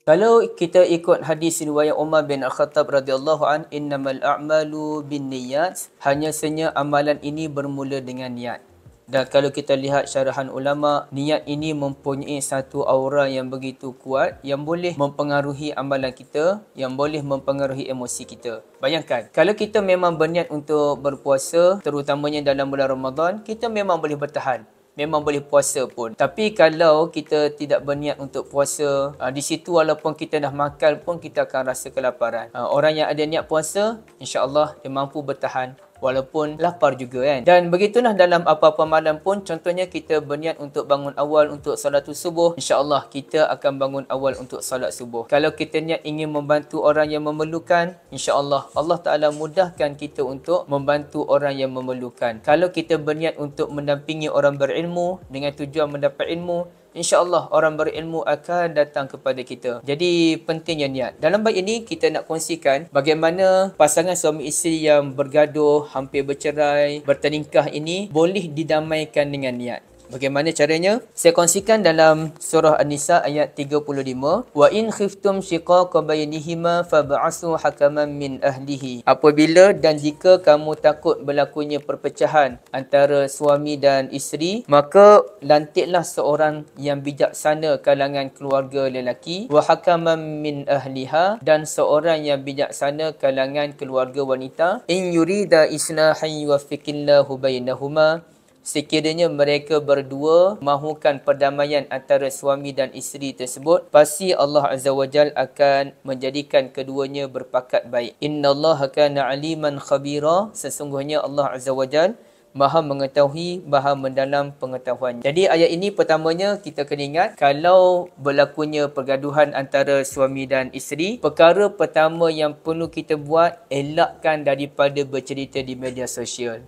Kalau kita ikut hadis riwayat Umar bin Al-Khattab radhiyallahu an, innamal a'malu binniyat, hanya sahaja amalan ini bermula dengan niat. Dan kalau kita lihat syarahan ulama, niat ini mempunyai satu aura yang begitu kuat yang boleh mempengaruhi amalan kita, yang boleh mempengaruhi emosi kita. Bayangkan, kalau kita memang berniat untuk berpuasa, terutamanya dalam bulan Ramadan, kita memang boleh bertahan. Memang boleh puasa pun. Tapi kalau kita tidak berniat untuk puasa, di situ walaupun kita dah makan pun kita akan rasa kelaparan. Orang yang ada niat puasa, insya-Allah dia mampu bertahan walaupun lapar juga kan. Dan begitulah dalam apa-apa malam pun, contohnya kita berniat untuk bangun awal untuk solat subuh, insya-Allah kita akan bangun awal untuk solat subuh. Kalau kita niat ingin membantu orang yang memerlukan, insya-Allah Allah Taala mudahkan kita untuk membantu orang yang memerlukan. Kalau kita berniat untuk mendampingi orang berilmu dengan tujuan mendapat ilmu, insya-Allah orang berilmu akan datang kepada kita. Jadi pentingnya niat. Dalam bab ini kita nak kongsikan bagaimana pasangan suami isteri yang bergaduh, hampir bercerai, bertelingkah ini boleh didamaikan dengan niat. Bagaimana caranya? Saya kongsikan dalam surah An-Nisa ayat 35. Wa in khiftum shiqaqa bainihima fab'asu hakaman min ahlihi. Apabila dan jika kamu takut berlakunya perpecahan antara suami dan isteri, maka lantiklah seorang yang bijaksana kalangan keluarga lelaki, wa hakaman min ahliha, dan seorang yang bijaksana kalangan keluarga wanita. In yurida islahan yuwaffiqillahu bainahuma, sekiranya mereka berdua mahukan perdamaian antara suami dan isteri tersebut, pasti Allah Azza wa Jal akan menjadikan keduanya berpakat baik. Innallaha kana aliman khabira, sesungguhnya Allah Azza wa Jal Maha mengetahui, Maha mendalam pengetahuan. Jadi ayat ini pertamanya kita kena ingat, kalau berlakunya pergaduhan antara suami dan isteri, perkara pertama yang perlu kita buat, elakkan daripada bercerita di media sosial.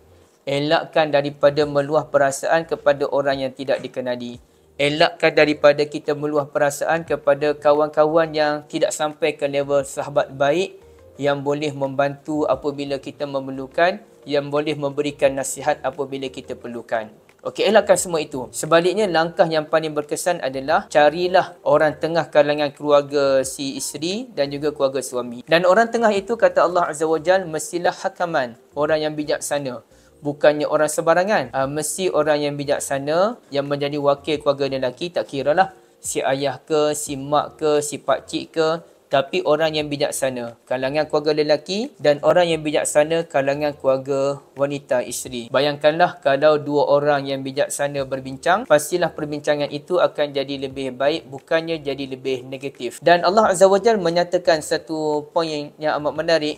Elakkan daripada meluah perasaan kepada orang yang tidak dikenali. Elakkan daripada kita meluah perasaan kepada kawan-kawan yang tidak sampai ke level sahabat baik, yang boleh membantu apabila kita memerlukan, yang boleh memberikan nasihat apabila kita perlukan. Okey, elakkan semua itu. Sebaliknya, langkah yang paling berkesan adalah carilah orang tengah kalangan keluarga si isteri dan juga keluarga suami. Dan orang tengah itu, kata Allah Azza wa Jal, mestilah hakaman, orang yang bijaksana. Bukannya orang sebarangan. Mesti orang yang bijaksana yang menjadi wakil keluarga lelaki, tak kiralah si ayah ke, si mak ke, si pakcik ke, tapi orang yang bijaksana kalangan keluarga lelaki dan orang yang bijaksana kalangan keluarga wanita isteri. Bayangkanlah kalau dua orang yang bijaksana berbincang, pastilah perbincangan itu akan jadi lebih baik, bukannya jadi lebih negatif. Dan Allah Azza wa Jalla menyatakan satu poin yang amat menarik,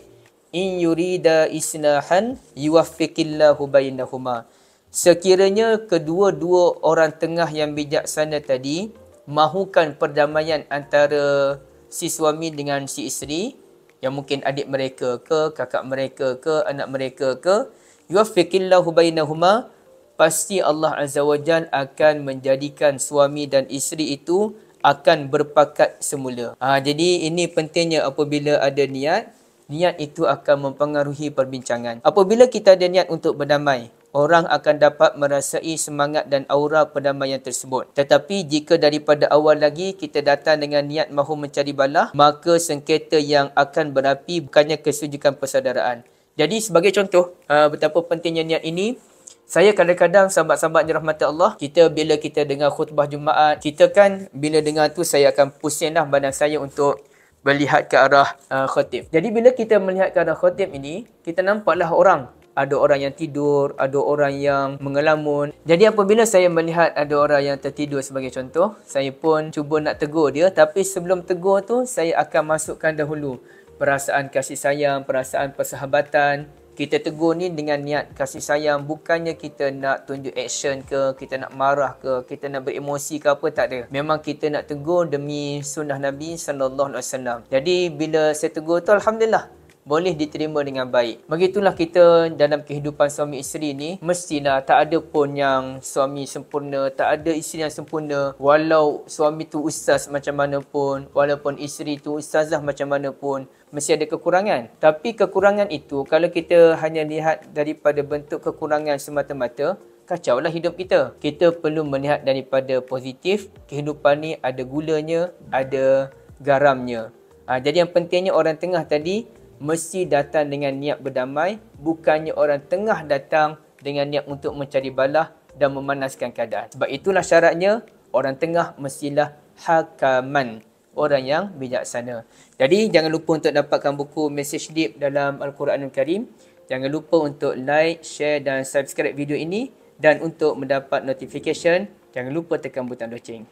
in yurida islahan yuwaffiqillahu bainahuma. Sekiranya kedua-dua orang tengah yang bijaksana tadi mahukan perdamaian antara si suami dengan si isteri, yang mungkin adik mereka ke, kakak mereka ke, anak mereka ke, yuwaffiqillahu bainahuma, pasti Allah Azza wa Jalla akan menjadikan suami dan isteri itu akan berpakat semula. Jadi ini pentingnya apabila ada niat. Niat itu akan mempengaruhi perbincangan. Apabila kita ada niat untuk berdamai, orang akan dapat merasai semangat dan aura perdamaian tersebut. Tetapi jika daripada awal lagi kita datang dengan niat mahu mencari balah, maka sengketa yang akan berapi bukannya kesejukan persaudaraan. Jadi sebagai contoh, betapa pentingnya niat ini, saya kadang-kadang sahabat-sahabat dirahmati Allah, bila kita dengar khutbah Jumaat, kita kan bila dengar tu saya akan pusinglah badan saya untuk melihat ke arah khatib. Jadi bila kita melihat ke arah khatib ini, kita nampaklah orang. Ada orang yang tidur, ada orang yang mengelamun. Jadi apabila saya melihat ada orang yang tertidur sebagai contoh, saya pun cuba nak tegur dia. Tapi sebelum tegur tu, saya akan masukkan dahulu perasaan kasih sayang, perasaan persahabatan. Kita tegur ni dengan niat kasih sayang, bukannya kita nak tunjuk action ke, kita nak marah ke, kita nak beremosi ke apa, tak ada. Memang kita nak tegur demi sunnah Nabi SAW. Jadi bila saya tegur tu, alhamdulillah, boleh diterima dengan baik. Begitulah kita dalam kehidupan suami isteri ni, mestilah tak ada pun yang suami sempurna, tak ada isteri yang sempurna. Walau suami tu ustaz macam mana pun, walaupun isteri tu ustazah macam mana pun, mesti ada kekurangan. Tapi kekurangan itu, kalau kita hanya lihat daripada bentuk kekurangan semata-mata, kacaulah hidup kita. Kita perlu melihat daripada positif. Kehidupan ni ada gulanya, ada garamnya. Jadi yang pentingnya orang tengah tadi mesti datang dengan niat berdamai, bukannya orang tengah datang dengan niat untuk mencari balah dan memanaskan keadaan. Sebab itulah syaratnya orang tengah mestilah hakaman, orang yang bijaksana. Jadi jangan lupa untuk dapatkan buku Message Deep dalam Al-Quranul Karim. Jangan lupa untuk like, share dan subscribe video ini. Dan untuk mendapat notification, jangan lupa tekan butang loceng.